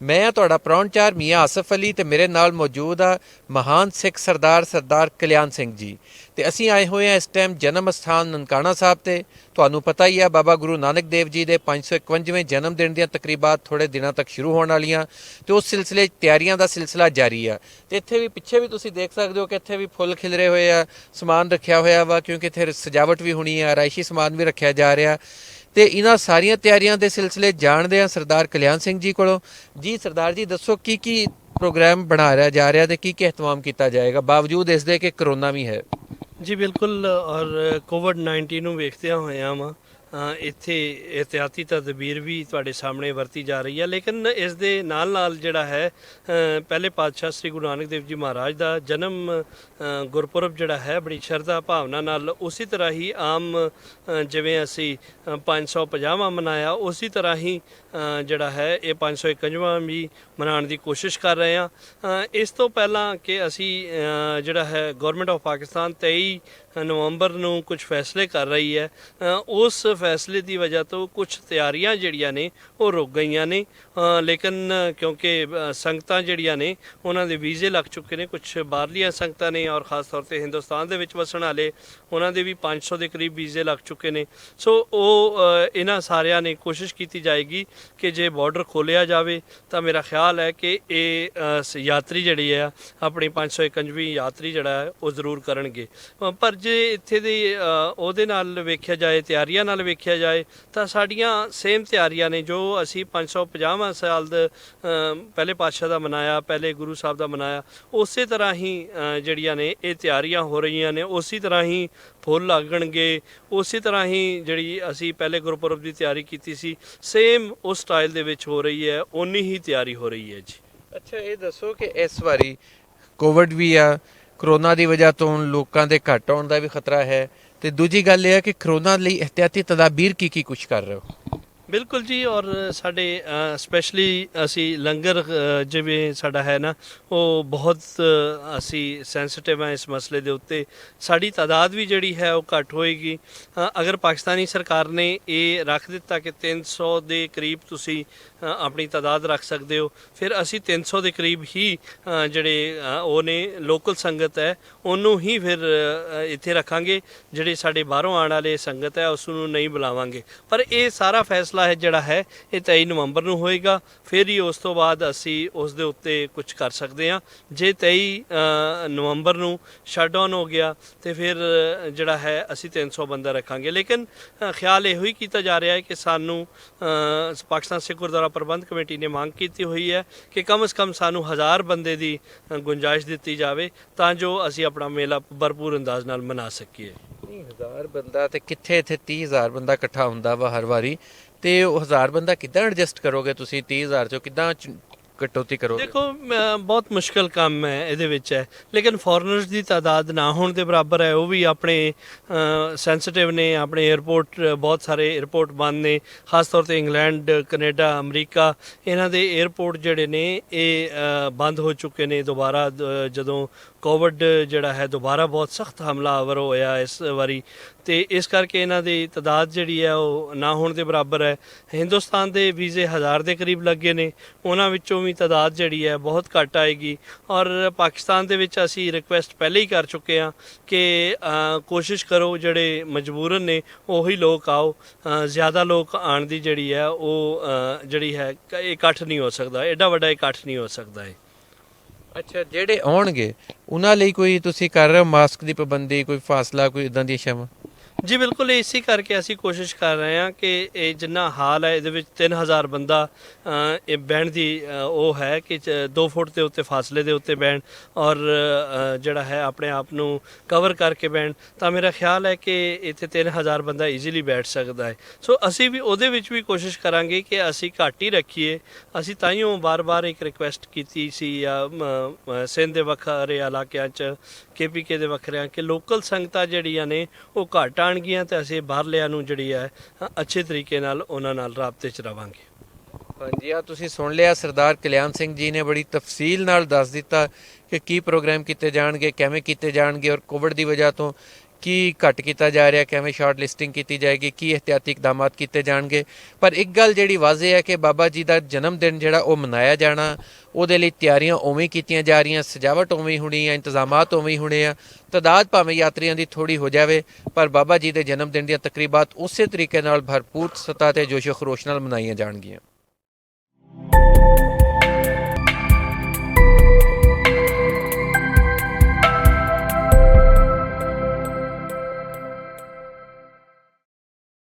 ਮੈਂ ਤੁਹਾਡਾ ਪ੍ਰਾਹੁਣਚਾਰ ਮੀਆਂ ਆਸਫ ਅਲੀ ਤੇ ਮੇਰੇ ਨਾਲ ਮੌਜੂਦ ਆ ਮਹਾਨ ਸਿੱਖ ਸਰਦਾਰ ਕਲਿਆਣ ਸਿੰਘ ਜੀ। ਤੇ ਅਸੀਂ ਆਏ ਹੋਏ ਹਾਂ ਇਸ ਟਾਈਮ ਜਨਮ ਅਸਥਾਨ ਨਨਕਾਣਾ ਸਾਹਿਬ ਤੇ। ਤੁਹਾਨੂੰ ਪਤਾ ਹੀ ਆ ਬਾਬਾ ਗੁਰੂ ਨਾਨਕ ਦੇਵ ਜੀ ਦੇ 551ਵੇਂ ਜਨਮ ਦਿਨ ਦੀਆਂ ਤਕਰੀਬਾਤ ਥੋੜੇ ਦਿਨਾਂ ਤੱਕ ਸ਼ੁਰੂ ਹੋਣ ਵਾਲੀਆਂ ਤੇ ਉਸ ਸਿਲਸਿਲੇ 'ਚ ਤਿਆਰੀਆਂ ਦਾ ਸਿਲਸਿਲਾ ਜਾਰੀ ਆ। ਤੇ ਇੱਥੇ ਵੀ ਪਿੱਛੇ ਵੀ ਤੁਸੀਂ ਦੇਖ ਸਕਦੇ ਹੋ ਕਿ ਇੱਥੇ ਵੀ ਫੁੱਲ ਖਿਲਰੇ ਹੋਏ ਆ, ਸਮਾਨ ਰੱਖਿਆ ਹੋਇਆ ਵਾ, ਕਿਉਂਕਿ ਇੱਥੇ ਸਜਾਵਟ ਵੀ ਹੋਣੀ ਆ, ਆਰਾਇਸ਼ੀ ਸਮਾਨ ਵੀ ਰੱਖਿਆ ਜਾ ਰਿਹਾ। ਤੇ ਇਹਨਾਂ ਸਾਰੀਆਂ ਤਿਆਰੀਆਂ ਦੇ ਸਿਲਸਿਲੇ ਜਾਣਦੇ ਆ ਸਰਦਾਰ ਕਲਿਆਣ ਸਿੰਘ ਜੀ ਕੋਲੋਂ। ਜੀ ਸਰਦਾਰ ਜੀ ਦੱਸੋ ਕੀ ਪ੍ਰੋਗਰਾਮ ਬਣਾ ਰਿਹਾ ਜਾ ਰਿਹਾ ਤੇ ਕੀ ihtimam ਕੀਤਾ ਜਾਏਗਾ ਬਾਵਜੂਦ ਇਸ ਦੇ ਕਿ ਕਰੋਨਾ ਵੀ ਹੈ। ਜੀ ਬਿਲਕੁਲ, ਔਰ ਕੋਵਿਡ-19 ਨੂੰ ਵੇਖਦਿਆਂ ਹੋਇਆਂ ਵਾ ਇੱਥੇ ਇਹਤਿਆਤੀ ਤਦਬੀਰ ਵੀ ਤੁਹਾਡੇ ਸਾਹਮਣੇ ਵਰਤੀ ਜਾ ਰਹੀ ਹੈ। ਲੇਕਿਨ ਇਸ ਦੇ ਨਾਲ ਨਾਲ ਜਿਹੜਾ ਹੈ ਪਹਿਲੇ ਪਾਤਸ਼ਾਹ ਸ੍ਰੀ ਗੁਰੂ ਨਾਨਕ ਦੇਵ ਜੀ ਮਹਾਰਾਜ ਦਾ ਜਨਮ ਗੁਰਪੁਰਬ ਜਿਹੜਾ ਹੈ ਬੜੀ ਸ਼ਰਧਾ ਭਾਵਨਾ ਨਾਲ ਉਸੇ ਤਰ੍ਹਾਂ ਹੀ ਆਮ ਜਿਵੇਂ ਅਸੀਂ 550ਵਾਂ ਮਨਾਇਆ ਉਸੇ ਤਰ੍ਹਾਂ ਹੀ ਜਿਹੜਾ ਹੈ ਇਹ 551ਵਾਂ ਵੀ ਮਨਾਉਣ ਦੀ ਕੋਸ਼ਿਸ਼ ਕਰ ਰਹੇ ਹਾਂ। ਇਸ ਤੋਂ ਪਹਿਲਾਂ ਕਿ ਅਸੀਂ ਜਿਹੜਾ ਹੈ ਗਵਰਨਮੈਂਟ ਆਫ ਪਾਕਿਸਤਾਨ 23 ਨਵੰਬਰ ਨੂੰ ਕੁਝ ਫੈਸਲੇ ਕਰ ਰਹੀ ਹੈ, ਉਸ ਫੈਸਲੇ ਦੀ ਵਜ੍ਹਾ ਤੋਂ ਕੁਝ ਤਿਆਰੀਆਂ ਜਿਹੜੀਆਂ ਨੇ ਉਹ ਰੁਕ ਗਈਆਂ ਨੇ। ਲੇਕਿਨ ਕਿਉਂਕਿ ਸੰਗਤਾਂ ਜਿਹੜੀਆਂ ਨੇ ਉਹਨਾਂ ਦੇ ਵੀਜ਼ੇ ਲੱਗ ਚੁੱਕੇ ਨੇ, ਕੁਝ ਬਾਹਰਲੀਆਂ ਸੰਗਤਾਂ ਨੇ ਔਰ ਖ਼ਾਸ ਤੌਰ 'ਤੇ ਹਿੰਦੁਸਤਾਨ ਦੇ ਵਿੱਚ ਵਸਣ ਵਾਲੇ ਉਹਨਾਂ ਦੇ ਵੀ 500 ਦੇ ਕਰੀਬ ਵੀਜ਼ੇ ਲੱਗ ਚੁੱਕੇ ਨੇ। ਸੋ ਉਹ ਇਹਨਾਂ ਸਾਰਿਆਂ ਨੇ ਕੋਸ਼ਿਸ਼ ਕੀਤੀ ਜਾਏਗੀ ਕਿ ਜੇ ਬਾਰਡਰ ਖੋਲ੍ਹਿਆ ਜਾਵੇ ਤਾਂ ਮੇਰਾ ਖਿਆਲ ਹੈ ਕਿ ਇਹ ਯਾਤਰੀ ਜਿਹੜੀ ਆ ਆਪਣੀ 551ਵੀਂ ਯਾਤਰੀ ਜਿਹੜਾ ਹੈ ਉਹ ਜ਼ਰੂਰ ਕਰਨਗੇ। ਪਰ ਜੇ ਇੱਥੇ ਦੀ ਉਹਦੇ ਨਾਲ ਵੇਖਿਆ ਜਾਏ, ਤਿਆਰੀਆਂ ਨਾਲ ਵੇਖਿਆ ਜਾਏ ਤਾਂ ਸਾਡੀਆਂ ਸੇਮ ਤਿਆਰੀਆਂ ਨੇ ਜੋ ਅਸੀਂ 550ਵਾਂ ਸਾਲ ਦਾ ਪਹਿਲੇ ਪਾਤਸ਼ਾਹ ਦਾ ਮਨਾਇਆ, ਪਹਿਲੇ ਗੁਰੂ ਸਾਹਿਬ ਦਾ ਮਨਾਇਆ, ਉਸੇ ਤਰ੍ਹਾਂ ਹੀ ਜਿਹੜੀਆਂ ਨੇ ਇਹ ਤਿਆਰੀਆਂ ਹੋ ਰਹੀਆਂ ਨੇ। ਉਸੇ ਤਰ੍ਹਾਂ ਹੀ ਫੁੱਲ ਲੱਗਣਗੇ, ਉਸੇ ਤਰ੍ਹਾਂ ਹੀ ਜਿਹੜੀ ਅਸੀਂ ਪਹਿਲੇ ਗੁਰਪੁਰਬ ਦੀ ਤਿਆਰੀ ਕੀਤੀ ਸੀ ਸੇਮ ਉਸ ਸਟਾਈਲ ਦੇ ਵਿੱਚ ਹੋ ਰਹੀ ਹੈ, ਓਨੀ ਹੀ ਤਿਆਰੀ ਹੋ ਰਹੀ ਹੈ ਜੀ। ਅੱਛਾ, ਇਹ ਦੱਸੋ ਕਿ ਇਸ ਵਾਰੀ ਕੋਵਿਡ ਵੀ ਆ, ਕਰੋਨਾ ਦੀ ਵਜ੍ਹਾ ਤੋਂ ਲੋਕਾਂ ਦੇ ਘੱਟ ਆਉਣ ਦਾ ਵੀ ਖਤਰਾ ਹੈ, ਤੇ ਦੂਜੀ ਗੱਲ ਇਹ ਹੈ ਕਿ ਕਰੋਨਾ ਲਈ ਇਹਤਿਆਤੀ ਤਦਾਬੀਰ ਕੀ ਕੁਛ ਕਰ ਰਹੇ ਹੋ? ਬਿਲਕੁਲ ਜੀ, ਔਰ ਸਾਡੇ ਸਪੈਸ਼ਲੀ ਅਸੀਂ ਲੰਗਰ ਜਿਵੇਂ ਸਾਡਾ ਹੈ ਨਾ ਉਹ ਬਹੁਤ ਅਸੀਂ ਸੈਂਸਿਟਿਵ ਹਾਂ ਇਸ ਮਸਲੇ ਦੇ ਉੱਤੇ। ਸਾਡੀ ਤਾਦਾਦ ਵੀ ਜਿਹੜੀ ਹੈ ਉਹ ਘੱਟ ਹੋਏਗੀ। ਅਗਰ ਪਾਕਿਸਤਾਨੀ ਸਰਕਾਰ ਨੇ ਇਹ ਰੱਖ ਦਿੱਤਾ ਕਿ 300 ਦੇ ਕਰੀਬ ਤੁਸੀਂ ਆਪਣੀ ਤਾਦਾਦ ਰੱਖ ਸਕਦੇ ਹੋ, ਫਿਰ ਅਸੀਂ 300 ਦੇ ਕਰੀਬ ਹੀ ਜਿਹੜੇ ਉਹ ਨੇ ਲੋਕਲ ਸੰਗਤ ਹੈ ਉਹਨੂੰ ਹੀ ਫਿਰ ਇੱਥੇ ਰੱਖਾਂਗੇ। ਜਿਹੜੇ ਸਾਡੇ ਬਾਹਰੋਂ ਆਉਣ ਵਾਲੇ ਸੰਗਤ ਹੈ ਉਸ ਨੂੰ ਨਹੀਂ ਬੁਲਾਵਾਂਗੇ। ਪਰ ਇਹ ਸਾਰਾ ਫੈਸਲਾ ਹੈ ਜਿਹੜਾ ਹੈ ਇਹ 23 ਨਵੰਬਰ ਨੂੰ ਹੋਏਗਾ, ਫਿਰ ਹੀ ਉਸ ਤੋਂ ਬਾਅਦ ਅਸੀਂ ਉਸ ਦੇ ਉੱਤੇ ਕੁਝ ਕਰ ਸਕਦੇ ਹਾਂ। ਜੇ 23 ਨਵੰਬਰ ਨੂੰ ਸ਼ਟ ਡਾਊਨ ਹੋ ਗਿਆ ਤੇ ਫਿਰ ਜਿਹੜਾ ਹੈ ਅਸੀਂ 300 ਬੰਦਾ ਰੱਖਾਂਗੇ। ਲੇਕਿਨ ਖਿਆਲ ਇਹੋ ਹੀ ਕੀਤਾ ਜਾ ਰਿਹਾ ਹੈ ਕਿ ਸਾਨੂੰ ਪਾਕਿਸਤਾਨ ਸਿੱਖ ਗੁਰਦੁਆਰਾ ਪ੍ਰਬੰਧ ਕਮੇਟੀ ਨੇ ਮੰਗ ਕੀਤੀ ਹੋਈ ਹੈ ਕਿ ਕਮ ਸੇ ਕਮ ਸਾਨੂੰ 1000 ਬੰਦੇ ਦੀ ਗੁੰਜਾਇਸ਼ ਦਿੱਤੀ ਜਾਵੇ ਤਾਂ ਜੋ ਅਸੀਂ ਆਪਣਾ ਮੇਲਾ ਭਰਪੂਰ ਅੰਦਾਜ਼ ਨਾਲ ਮਨਾ ਸਕੀਏ। 1000 ਬੰਦਾ ਤੇ ਕਿੱਥੇ, ਇੱਥੇ 30,000 ਬੰਦਾ ਇਕੱਠਾ ਹੁੰਦਾ ਵਾ ਹਰ ਵਾਰੀ, ਤੇ ਉਹ 1000 ਬੰਦਾ ਕਿੱਦਾਂ ਐਡਜਸਟ ਕਰੋਗੇ ਤੁਸੀਂ? 30,000 ਚੋਂ ਕਿੱਦਾਂ ਕਟੌਤੀ ਕਰੋਗੇ? ਦੇਖੋ ਬਹੁਤ ਮੁਸ਼ਕਲ ਕੰਮ ਹੈ ਇਹਦੇ ਵਿੱਚ ਹੈ, ਲੇਕਿਨ ਫੋਰਨਰਸ ਦੀ ਤਾਦਾਦ ਨਾ ਹੋਣ ਦੇ ਬਰਾਬਰ ਹੈ। ਉਹ ਵੀ ਆਪਣੇ ਸੈਂਸਿਟਿਵ ਨੇ, ਆਪਣੇ 에ਅਰਪੋਰਟ ਬਹੁਤ ਸਾਰੇ 에ਅਰਪੋਰਟ ਬੰਦ ਨੇ, ਖਾਸ ਤੌਰ 'ਤੇ ਇੰਗਲੈਂਡ, ਕੈਨੇਡਾ, ਅਮਰੀਕਾ, ਇਹਨਾਂ ਦੇ 에ਅਰਪੋਰਟ ਜਿਹੜੇ ਨੇ ਇਹ ਬੰਦ ਹੋ ਚੁੱਕੇ ਨੇ ਦੁਬਾਰਾ, ਜਦੋਂ ਕੋਵਿਡ ਜਿਹੜਾ ਹੈ ਦੁਬਾਰਾ ਬਹੁਤ ਸਖਤ ਹਮਲਾਵਰ ਹੋਇਆ ਇਸ ਵਾਰੀ, ਤੇ ਇਸ ਕਰਕੇ ਇਹਨਾਂ ਦੀ ਤਾਦਾਦ ਜਿਹੜੀ ਹੈ ਉਹ ਨਾ ਹੋਣ ਦੇ ਬਰਾਬਰ ਹੈ। ਹਿੰਦੁਸਤਾਨ ਦੇ ਵੀਜ਼ੇ 1000 ਦੇ ਕਰੀਬ ਲੱਗੇ ਨੇ, ਉਹਨਾਂ ਵਿੱਚੋਂ ਵੀ ਤਾਦਾਦ ਜਿਹੜੀ ਹੈ ਬਹੁਤ ਘੱਟ ਆਏਗੀ। ਔਰ ਪਾਕਿਸਤਾਨ ਦੇ ਵਿੱਚ ਅਸੀਂ ਰਿਕੁਐਸਟ ਪਹਿਲੇ ਹੀ ਕਰ ਚੁੱਕੇ ਹਾਂ ਕਿ ਕੋਸ਼ਿਸ਼ ਕਰੋ ਜਿਹੜੇ ਮਜਬੂਰਨ ਨੇ ਉਹੀ ਲੋਕ ਆਓ, ਜ਼ਿਆਦਾ ਲੋਕ ਆਉਣ ਦੀ ਜਿਹੜੀ ਹੈ ਉਹ ਜਿਹੜੀ ਹੈ ਇਕੱਠ ਨਹੀਂ ਹੋ ਸਕਦਾ, ਐਡਾ ਵੱਡਾ ਇਕੱਠ ਨਹੀਂ ਹੋ ਸਕਦਾ ਹੈ। ਅੱਛਾ, ਜਿਹੜੇ ਆਉਣਗੇ ਉਹਨਾਂ ਲਈ ਕੋਈ ਤੁਸੀਂ ਕਰ ਰਹੇ ਹੋ ਮਾਸਕ ਦੀ ਪਾਬੰਦੀ, ਕੋਈ ਫਾਸਲਾ, ਕੋਈ ਇਦਾਂ ਦੀਆਂ ਸ਼ੈਵਾਂ? ਜੀ ਬਿਲਕੁਲ, ਇਸੇ ਕਰਕੇ ਅਸੀਂ ਕੋਸ਼ਿਸ਼ ਕਰ ਰਹੇ ਹਾਂ ਕਿ ਇਹ ਜਿੰਨਾ ਹਾਲ ਹੈ ਇਹਦੇ ਵਿੱਚ 3000 ਬੰਦਾ ਇਹ ਬਹਿਣ ਦੀ ਉਹ ਹੈ ਕਿ 2 ਫੁੱਟ ਦੇ ਉੱਤੇ ਫਾਸਲੇ ਦੇ ਉੱਤੇ ਬਹਿਣ ਔਰ ਜਿਹੜਾ ਹੈ ਆਪਣੇ ਆਪ ਨੂੰ ਕਵਰ ਕਰਕੇ ਬਹਿਣ, ਤਾਂ ਮੇਰਾ ਖਿਆਲ ਹੈ ਕਿ ਇੱਥੇ 3000 ਬੰਦਾ ਈਜ਼ੀਲੀ ਬੈਠ ਸਕਦਾ ਹੈ। ਸੋ ਅਸੀਂ ਵੀ ਉਹਦੇ ਵਿੱਚ ਵੀ ਕੋਸ਼ਿਸ਼ ਕਰਾਂਗੇ ਕਿ ਅਸੀਂ ਘੱਟ ਹੀ ਰੱਖੀਏ। ਅਸੀਂ ਤਾਈਓ ਬਾਰ-ਬਾਰ ਇੱਕ ਰਿਕੁਐਸਟ ਕੀਤੀ ਸੀ ਸਿੰਧ ਦੇ ਵੱਖਰੇ ਇਲਾਕਿਆਂ 'ਚ, KPK ਦੇ ਵੱਖਰਿਆਂ, ਕਿ ਲੋਕਲ ਸੰਗਤਾਂ ਜਿਹੜੀਆਂ ਨੇ ਉਹ ਘੱਟ ਆਉਣਗੀਆਂ ਤੇ ਅਸੀਂ ਬਾਹਰਲਿਆਂ ਨੂੰ ਜਿਹੜੀ ਹੈ ਅੱਛੇ ਤਰੀਕੇ ਨਾਲ ਉਹਨਾਂ ਨਾਲ ਰਾਬਤੇ 'ਚ ਰਵਾਂਗੇ। ਹਾਂਜੀ, ਆ ਤੁਸੀਂ ਸੁਣ ਲਿਆ ਸਰਦਾਰ ਕਲਿਆਣ ਸਿੰਘ ਜੀ ਨੇ ਬੜੀ ਤਫਸੀਲ ਨਾਲ ਦੱਸ ਦਿੱਤਾ ਕਿ ਕੀ ਪ੍ਰੋਗਰਾਮ ਕੀਤੇ ਜਾਣਗੇ, ਕਿਵੇਂ ਕੀਤੇ ਜਾਣਗੇ, ਔਰ ਕੋਵਿਡ ਦੀ ਵਜ੍ਹਾ ਤੋਂ ਕੀ ਘੱਟ ਕੀਤਾ ਜਾ ਰਿਹਾ, ਕਿਵੇਂ ਸ਼ਾਰਟ ਲਿਸਟਿੰਗ ਕੀਤੀ ਜਾਏਗੀ, ਕੀ ਇਹਤਿਆਤੀ ਇਕਦਾਮਾਤ ਕੀਤੇ ਜਾਣਗੇ। ਪਰ ਇੱਕ ਗੱਲ ਜਿਹੜੀ ਵਾਜ਼ਿਹ ਹੈ ਕਿ ਬਾਬਾ ਜੀ ਦਾ ਜਨਮ ਦਿਨ ਜਿਹੜਾ ਉਹ ਮਨਾਇਆ ਜਾਣਾ, ਉਹਦੇ ਲਈ ਤਿਆਰੀਆਂ ਉਵੇਂ ਹੀ ਕੀਤੀਆਂ ਜਾ ਰਹੀਆਂ, ਸਜਾਵਟ ਉਵੇਂ ਹੀ ਹੋਣੀ ਆ, ਇੰਤਜ਼ਾਮਾਤ ਉਵੇਂ ਹੀ ਹੋਣੇ ਆ। ਤਾਦਾਦ ਭਾਵੇਂ ਯਾਤਰੀਆਂ ਦੀ ਥੋੜੀ ਹੋ ਜਾਵੇ, ਪਰ ਬਾਬਾ ਜੀ ਦੇ ਜਨਮ ਦਿਨ ਦੀਆਂ ਤਕਰੀਬਾਤ ਉਸੇ ਤਰੀਕੇ ਨਾਲ ਭਰਪੂਰ ਸਤ੍ਹਾ ਤੇ ਜੋਸ਼ੋ ਖਰੋਸ਼ ਨਾਲ ਮਨਾਈਆਂ ਜਾਣਗੀਆਂ।